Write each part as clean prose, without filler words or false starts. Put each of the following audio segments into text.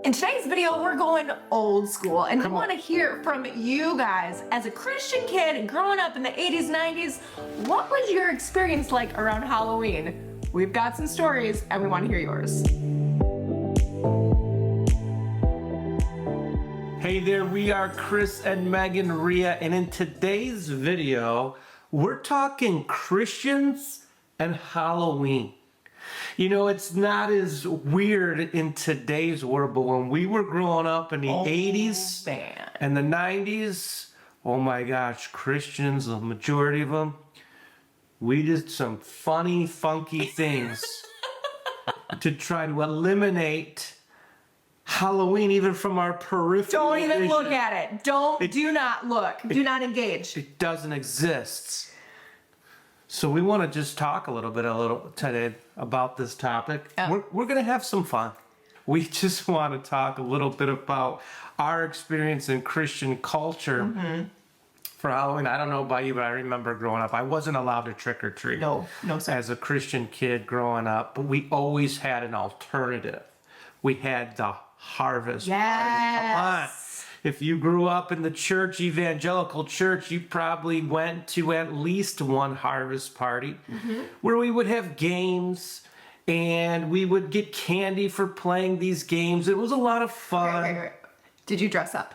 In today's video, we're going old school, and we want to hear from you guys. As a Christian kid growing up in the 80s, 90s, what was your experience like around Halloween? We've got some stories, and we want to hear yours. Hey there, we are Chris and Megan Rhea, and in today's video, we're talking Christians and Halloween. You know, it's not as weird in today's world, but when we were growing up in the 80s and the 90s, oh my gosh, Christians, the majority of them, we did some funny, funky things to try to eliminate Halloween even from our peripheral Don't even vision. look at it. Do not look. Do not engage. It doesn't exist. So we want to just talk a little today about this topic. Yeah. We're going to have some fun. We just want to talk a little bit about our experience in Christian culture for Halloween. I don't know about you, but I remember growing up, I wasn't allowed to trick or treat. No, sir. As a Christian kid growing up, but we always had an alternative. We had the harvest party. Come on. If you grew up in the church, evangelical church, you probably went to at least one harvest party where we would have games and we would get candy for playing these games. It was a lot of fun. Right. Did you dress up?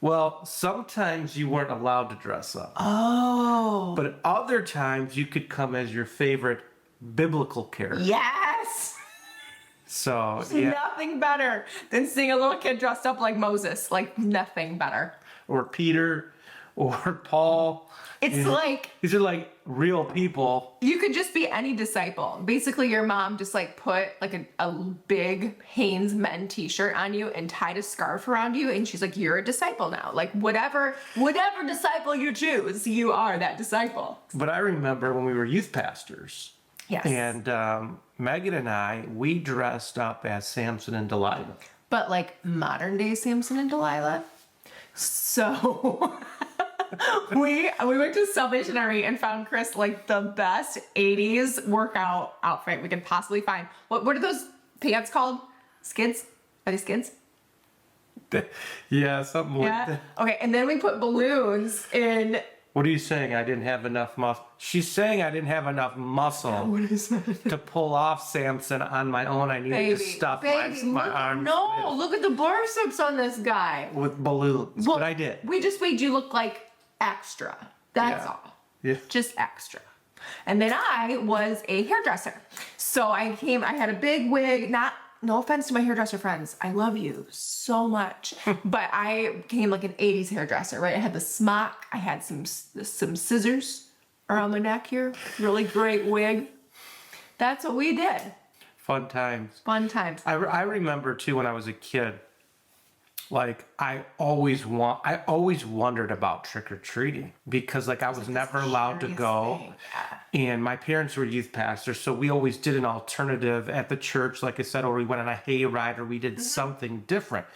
Well, sometimes you weren't allowed to dress up. Oh. But at other times you could come as your favorite biblical character. Yes. So, Nothing better than seeing a little kid dressed up like Moses. Like, nothing better. Or Peter, or Paul. It's like... These are like real people. You could just be any disciple. Basically, your mom just like put like a big Hanes Men t-shirt on you and tied a scarf around you. And she's like, you're a disciple now. Like, whatever disciple you choose, you are that disciple. But I remember when we were youth pastors. Yes. And Megan and I, we dressed up as Samson and Delilah. But like modern day Samson and Delilah. So we went to Salvation Army and found Chris like the best 80s workout outfit we could possibly find. What are those pants called? Skids? Are they skids? Yeah, something like that. Okay, and then we put balloons in. What are you saying? I didn't have enough muscle. She's saying I didn't have enough muscle to pull off Samson on my own. I needed to stuff my arms Look at the biceps on this guy. with balloons. Well, but I did. We just made you look like extra. That's all. Yeah. Just extra. And then I was a hairdresser. So I had a big wig, no offense to my hairdresser friends. I love you so much. But I became like an 80s hairdresser, right? I had the smock. I had some scissors around my neck here. Really great wig. That's what we did. Fun times. Fun times. I remember too when I was a kid, like I always wondered about trick-or-treating because like I was never allowed to go. And my parents were youth pastors, so we always did an alternative at the church, like I said, or we went on a hayride or we did something different.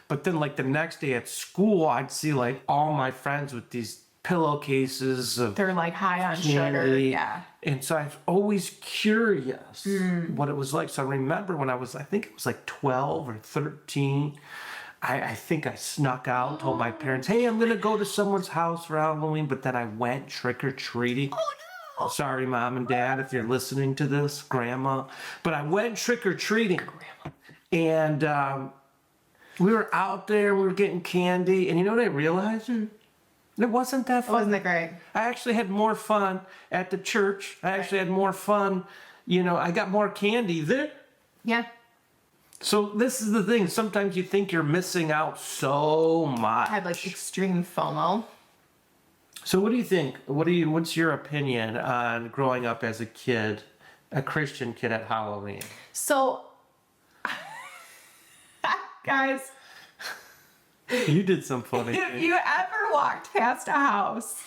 But then like the next day at school, I'd see like all my friends with these pillowcases of They're like high on sugar. candy. Yeah. And so I was always curious what it was like. So I remember when I think it was like 12 or 13, I think I snuck out, told my parents, hey, I'm going to go to someone's house for Halloween, but then I went trick-or-treating. Oh, no. Sorry, Mom and Dad, if you're listening to this, Grandma. But I went trick-or-treating. And we were out there, we were getting candy, and you know what I realized? It wasn't that fun. Wasn't it great? I actually had more fun at the church. I actually had more fun, I got more candy there. Yeah. So this is the thing. Sometimes you think you're missing out so much. I had like extreme FOMO. So what do you think? What's your opinion on growing up as a kid, a Christian kid at Halloween? So, guys, You did some funny if things. you ever walked past a house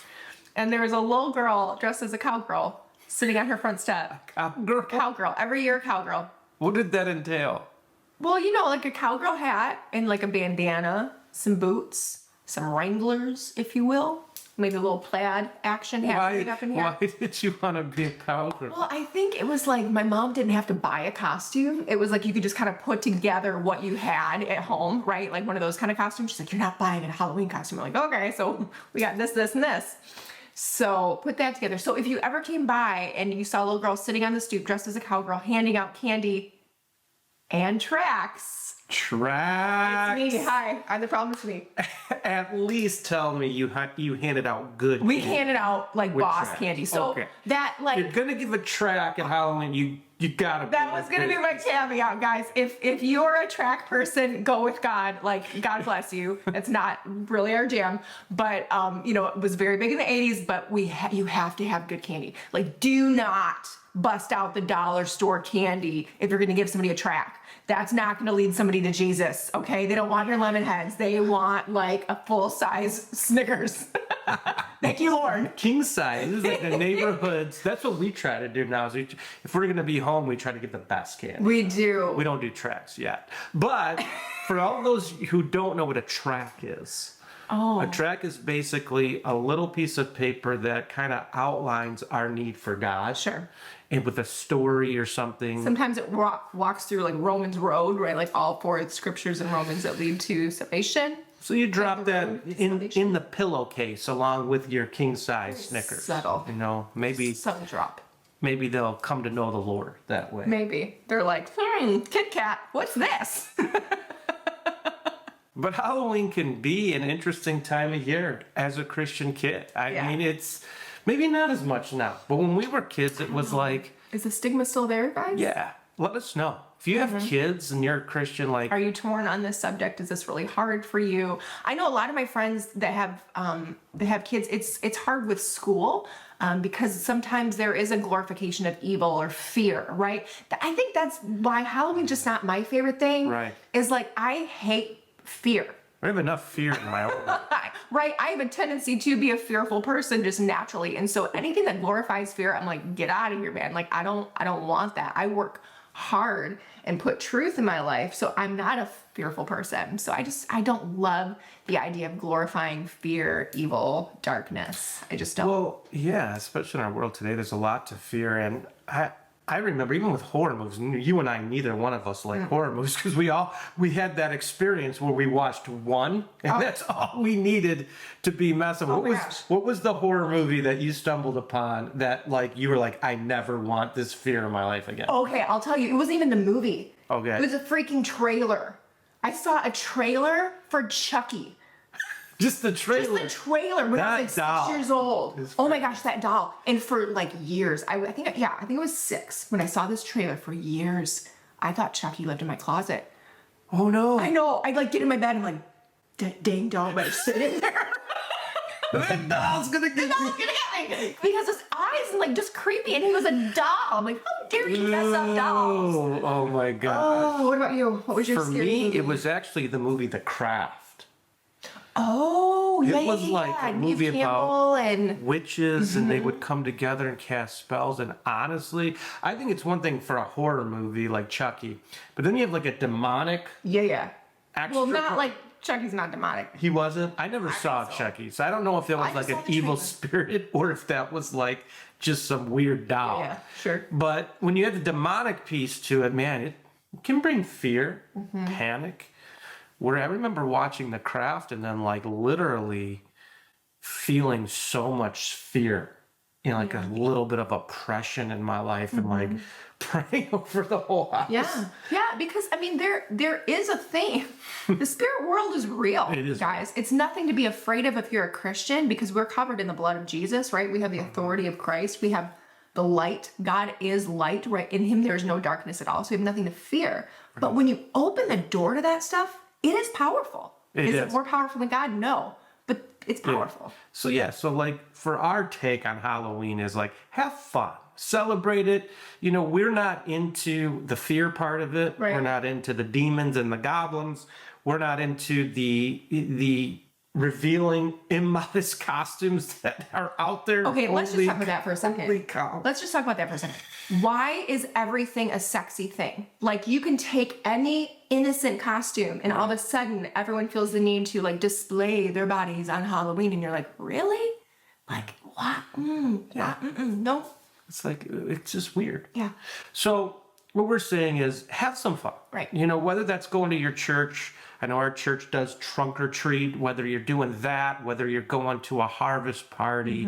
and there was a little girl dressed as a cowgirl sitting on her front step. Cowgirl. Every year, cowgirl. What did that entail? Well, like a cowgirl hat and like a bandana, some boots, some Wranglers, if you will. maybe a little plaid action happening up in here. Why did you want to be a cowgirl? Well, I think it was like my mom didn't have to buy a costume. It was like you could just kind of put together what you had at home, right? Like one of those kind of costumes. She's like, you're not buying a Halloween costume. I'm like, okay, so we got this, this, and this. So put that together. So if you ever came by and you saw a little girl sitting on the stoop dressed as a cowgirl handing out candy and tracks. Tracks. It's me. Hi. The problem is me. At least tell me you handed out good We candy. handed out like boss tracks. candy. So Okay. that like You're gonna give a track at Halloween. You gotta. that was gonna be my caveat, guys. If you're a track person, go with God. Like God bless you. It's not really our jam, but it was very big in the '80s. But you have to have good candy. Like do not bust out the dollar store candy if you're gonna give somebody a track. That's not going to lead somebody to Jesus, okay? They don't want your lemon heads. They want like a full-size Snickers. Thank you, Lord. King size. This is like the neighborhoods. That's what we try to do now. Is if we're going to be home, we try to get the best candy. We do. We don't do tracks yet. But for all those who don't know what a track is, a track is basically a little piece of paper that kind of outlines our need for God. Sure. And with a story or something. Sometimes it walks through like Romans Road, right? Like all 4 scriptures in Romans that lead to salvation. So you drop that in the pillowcase along with your king size Snickers. Subtle. Maybe Subtle drop. maybe they'll come to know the Lord that way. Maybe. They're like, Kit Kat, what's this? But Halloween can be an interesting time of year as a Christian kid. I mean, it's maybe not as much now, but when we were kids, it was like... Is the stigma still there, guys? Yeah, let us know. If you have kids and you're a Christian, like... Are you torn on this subject? Is this really hard for you? I know a lot of my friends that have kids, it's hard with school because sometimes there is a glorification of evil or fear, right? I think that's why Halloween's just not my favorite thing. Right. Is like, I hate fear. I have enough fear in my own life. Right, I have a tendency to be a fearful person just naturally, and so anything that glorifies fear, I'm like, get out of here, man. Like, I don't want that. I work hard and put truth in my life, so I'm not a fearful person. So I don't love the idea of glorifying fear, evil, darkness. I just don't. Well, yeah, especially in our world today, there's a lot to fear, and I remember even with horror movies, you and I, neither one of us like horror movies because we had that experience where we watched one and that's all we needed to be messing. What was the horror movie that you stumbled upon that like you were like, I never want this fear in my life again? Okay, I'll tell you, it wasn't even the movie. Okay. It was a freaking trailer. I saw a trailer for Chucky. Just the trailer. Just the trailer when I was like doll 6 years old. is Oh my gosh, that doll. And for like years, I think it was 6 when I saw this trailer. For years, I thought Chucky lived in my closet. Oh no. I know. I'd like get in my bed and I'm like, dang doll better sit in there. That doll's gonna get me. Because his eyes and like just creepy, and he was a doll. I'm like, how dare you mess up dolls? Oh my god. Oh, what about you? What was your For scary me, movie? it was actually the movie The Craft. Oh, yeah, It was like a Neve movie Campbell about and witches and they would come together and cast spells. And honestly, I think it's one thing for a horror movie like Chucky, but then you have like a demonic yeah. extra. Well, not like Chucky's not demonic. He wasn't. I never saw think so. Chucky, so I don't know if it was I like just an saw the evil trailer. spirit or if that was like just some weird doll. Yeah, sure. But when you have the demonic piece to it, man, it can bring fear, panic. Where I remember watching The Craft and then like literally feeling so much fear, like a little bit of oppression in my life and like praying over the whole house. Yeah, because I mean, there is a thing. The spirit world is real, It is guys. It's nothing to be afraid of if you're a Christian because we're covered in the blood of Jesus, right? We have the authority of Christ. We have the light. God is light, right? In him, there's no darkness at all. So we have nothing to fear. But when you open the door to that stuff, it is powerful. Is it more powerful than God? No, but it's powerful. So like for our take on Halloween is like have fun, celebrate it. We're not into the fear part of it. Right. We're not into the demons and the goblins. We're not into the revealing immodest costumes that are out there. Okay, let's just talk about that for a second. Holy cow. Let's just talk about that for a second. Why is everything a sexy thing? Like you can take any innocent costume and all of a sudden everyone feels the need to like display their bodies on Halloween and you're like, really? Like, what? No. It's like, it's just weird. Yeah. So what we're saying is have some fun. Right. You know, whether that's going to your church. I know our church does trunk or treat, whether you're doing that, whether you're going to a harvest party,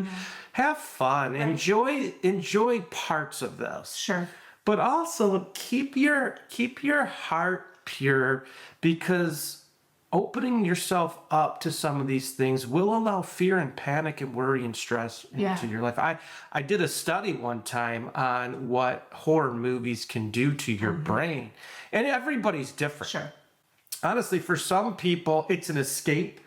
have fun, enjoy parts of this. Sure. But also keep your heart pure, because opening yourself up to some of these things will allow fear and panic and worry and stress into your life. I did a study one time on what horror movies can do to your brain, and everybody's different. Sure. Honestly, for some people, it's an escape,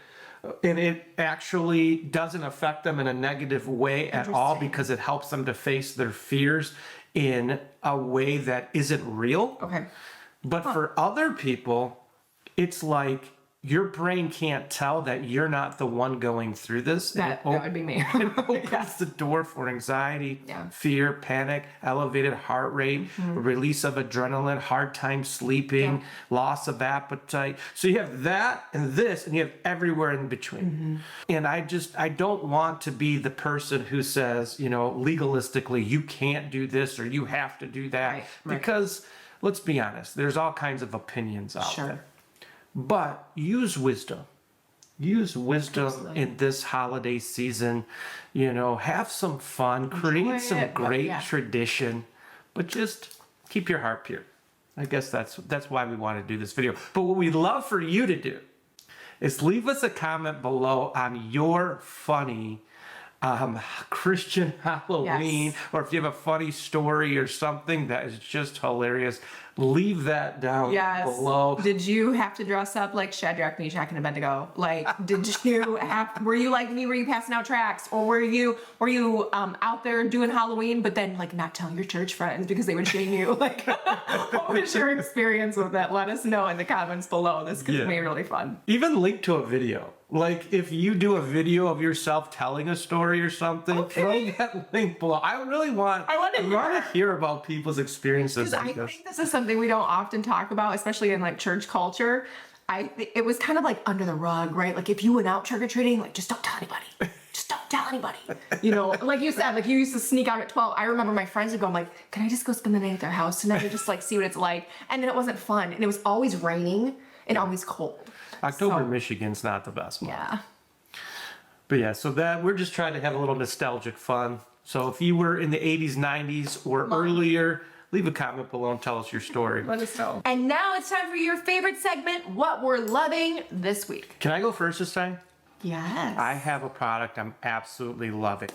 and it actually doesn't affect them in a negative way at all, because it helps them to face their fears in a way that isn't real. Okay. But for other people, it's like your brain can't tell that you're not the one going through this. That would be me. It opens the door for anxiety, Yeah. fear, panic, elevated heart rate, release of adrenaline, hard time sleeping, loss of appetite. So you have that and this, and you have everywhere in between. And I don't want to be the person who says, you know, legalistically, you can't do this or you have to do that. Right. Because let's be honest, there's all kinds of opinions out there. But use wisdom. Use wisdom in this holiday season. You know, have some fun, create some great tradition, but just keep your heart pure. I guess that's why we want to do this video. But what we'd love for you to do is leave us a comment below on your funny Christian Halloween, or if you have a funny story or something that is just hilarious, leave that down below. Did you have to dress up like Shadrach, Meshach, and Abednego? Like, were you like me? Were you passing out tracts, or were you out there doing Halloween, but then like not telling your church friends because they would shame you? Like, what was your experience with that? Let us know in the comments below. This could be really fun. Even link to a video. Like, if you do a video of yourself telling a story or something, throw that link below. I want to hear about people's experiences. I think this is something we don't often talk about, especially in like church culture. It was kind of like under the rug, right? Like if you went out trick-or-treating, like just don't tell anybody. Just don't tell anybody. You know, like you said, like you used to sneak out at 12. I remember my friends would go, I'm like, can I just go spend the night at their house tonight and just like see what it's like? And then it wasn't fun. And it was always raining and always cold. October in Michigan's not the best month. Yeah. But yeah, so that we're just trying to have a little nostalgic fun. So if you were in the 80s, 90s, or earlier, leave a comment below and tell us your story. Let us know. And now it's time for your favorite segment, what we're loving this week. Can I go first this time? Yes. I have a product I'm absolutely loving.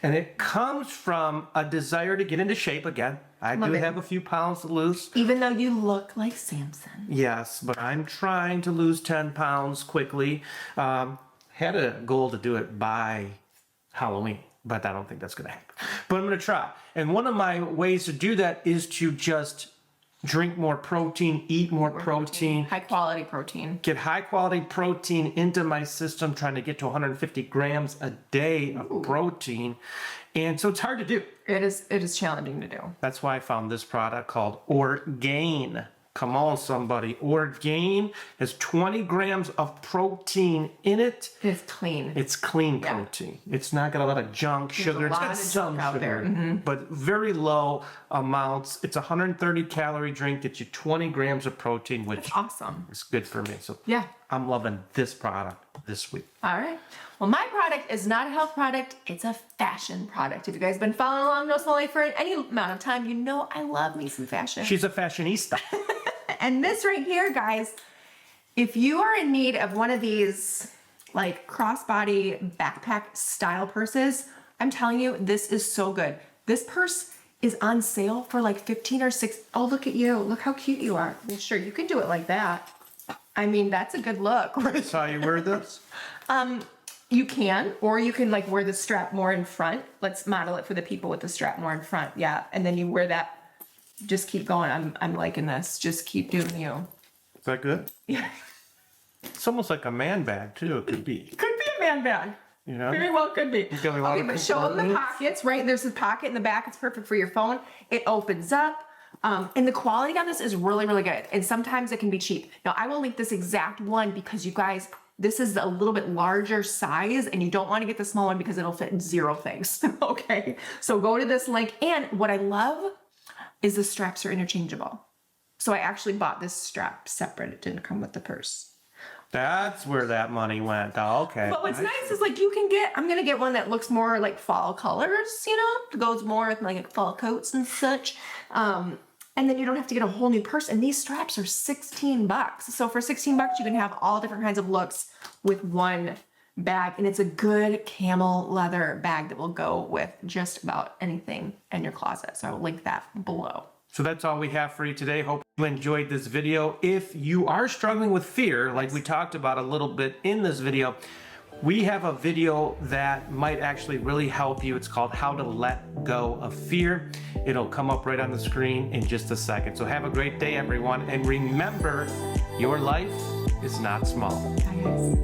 And it comes from a desire to get into shape again. I do have a few pounds to lose. Even though you look like Samson. Yes, but I'm trying to lose 10 pounds quickly. Had a goal to do it by Halloween, but I don't think that's going to happen. But I'm going to try. And one of my ways to do that is to just drink more protein, eat more protein. High quality protein. Get high quality protein into my system, trying to get to 150 grams a day of protein. And so it's hard to do. It is challenging to do. That's why I found this product called Orgain. Come on, somebody. Orgain has 20 grams of protein in it. It's clean. It's clean protein. It's not got a lot of junk, sugar. It's got some out sugar, there. but very low amounts. It's a 130 calorie drink. Gets you 20 grams of protein, which That's awesome. is good for me. So Yeah. I'm loving this product this week. All right. Well, my product is not a health product. It's a fashion product. If you guys have been following along No Small Life for any amount of time, you know I love me some fashion. She's a fashionista. And this right here, guys, if you are in need of one of these like crossbody backpack style purses, I'm telling you, this is so good. This purse is on sale for like 15 or 6. Oh, look at you. Look how cute you are. Well, sure, you can do it like that. I mean, that's a good look. That's how you wear this? You can, or you can like wear the strap more in front. Let's model it for the people with the strap more in front. Yeah. And then you wear that. Just keep going. I'm liking this. Just keep doing you. Is that good? Yeah. It's almost like a man bag, too. It could be. Could be a man bag. You know? Very well could be. Okay, but show them the pockets, right? There's a pocket in the back. It's perfect for your phone. It opens up. And the quality on this is really, really good. And sometimes it can be cheap. Now, I will link this exact one because you guys, This is a little bit larger size, and you don't want to get the small one because it'll fit 0 things. Okay, so go to this link. And what I love is the straps are interchangeable. So I actually bought this strap separate. It didn't come with the purse. That's where that money went. Oh, okay. But what's nice is like you can get, I'm gonna get one that looks more like fall colors, you know, goes more with like fall coats and such. And then you don't have to get a whole new purse. And these straps are $16. So for $16, you can have all different kinds of looks with one bag. And it's a good camel leather bag that will go with just about anything in your closet. So I will link that below. So that's all we have for you today. Hope you enjoyed this video. If you are struggling with fear, like we talked about a little bit in this video, we have a video that might actually really help you. It's called How to Let Go of Fear. It'll come up right on the screen in just a second. So have a great day, everyone. And remember, your life is not small. Bye, guys.